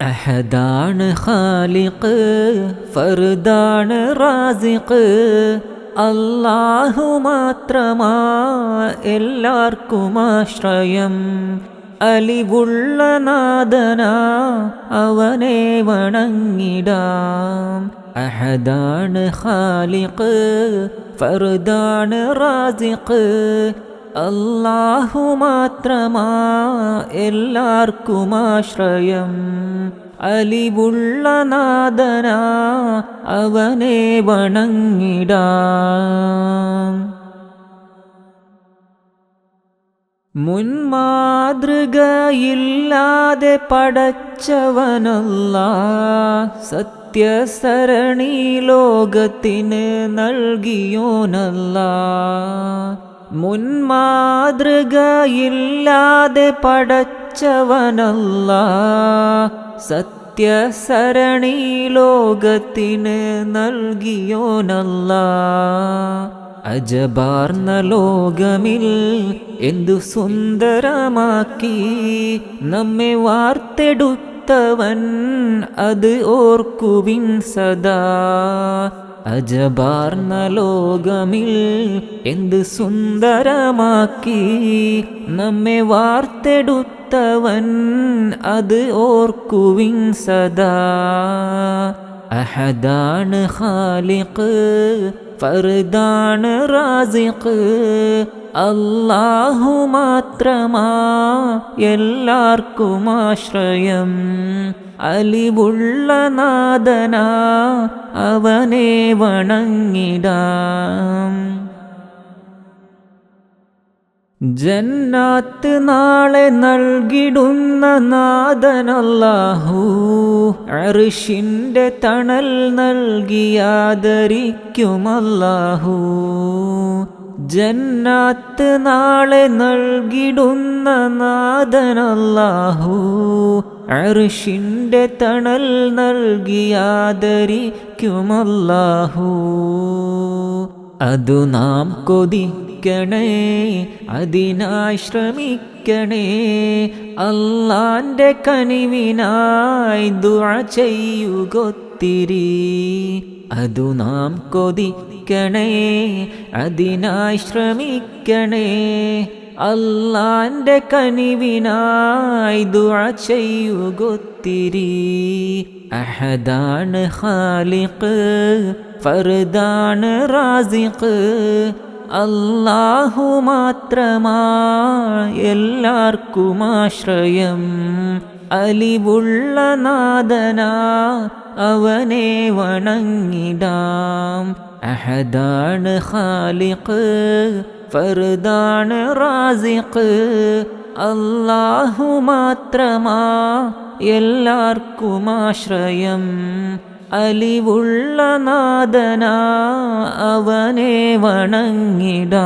അഹദാണ് ഖാലിഖ്, ഫർദാണ് റാസിഖ്, അല്ലാഹു മാത്രമാ എല്ലാവർക്കും ആശ്രയം. അലിവുള്ള നാഥനാ അവനെ വണങ്ങിടാം. അഹദാണ് ഖാലിഖ്, ഫർദാണ് റാസിഖ്, അല്ലാഹു മാത്രമാ എല്ലാവർക്കും ആശ്രയം. അലിവുള്ള നാഥനാ അവനെ വണങ്ങിടാം. മുൻമാതൃകയില്ലാതെ പടച്ചവനല്ലാഹ്, സത്യസരണി ലോകത്തിന് നൽകിയോനല്ലാഹ്. മുൻമാതൃകയില്ലാതെ പടച്ചവനല്ലാഹ്, സത്യസരണി ലോകത്തിന് നൽകിയോനല്ലാഹ്. അജബാർന്ന ലോകമിൽ എന്തു സുന്ദരമാക്കി നമ്മെ വാർത്തെടുത്തവൻ, അത് ഓർക്കുവിൻ സദാ. അജബാർന്ന ലോകമിൽ എന്ത് സുന്ദരമാക്കി നമ്മെ വാർത്തെടുത്തവൻ, അത് ഓർക്കുവിൻ സദാ. അഹദാണ് ഖാലിഖ്, ഫർദാണ് റാസിഖ്, അല്ലാഹു മാത്രമാ എല്ലാവർക്കും ആശ്രയം. അലിവുള്ള നാഥനാ അവനെ വണങ്ങിടാം. ജന്നാത്ത് നാളെ നൽകിടുന്ന നാഥനല്ലാഹു, അർശിന്റെ തണൽ നൽകിയാദരിക്കുമല്ലാഹു. ജന്നാത്ത് നാളെ നൽകിടുന്ന നാഥനല്ലാഹു, അർശിന്റെ തണൽ നൽകിയാദരിക്കുമല്ലാഹു. അതു നാം കൊതിക്കണേ, അതിനായി ശ്രമിക്കണേ, അല്ലാന്റെ കനിവിനായി ദുആ ചെയ്യുകൊത്തിരി. അതു നാം കൊതിക്കണേ, അതിനായി ശ്രമിക്കണേ, അല്ലാന്റെ കനിവിനായി ദുആ ചെയ്യുകൊത്തിരി. അഹദാണ് ഖാലിഖ്, ഫർദാണ് റാസിഖ്, അല്ലാഹു മാത്രമാ എല്ലാവർക്കും ആശ്രയം. അലിവുള്ള നാഥനാ അവനെ വണങ്ങിടാം. അഹദാണ് ഖാലിഖ്, ഫർദാണ് റാസിഖ്, അല്ലാഹു മാത്രമാ എല്ലാവർക്കും ആശ്രയം. അലിവുള്ള നാഥനാ അവനെ വണങ്ങിടാം.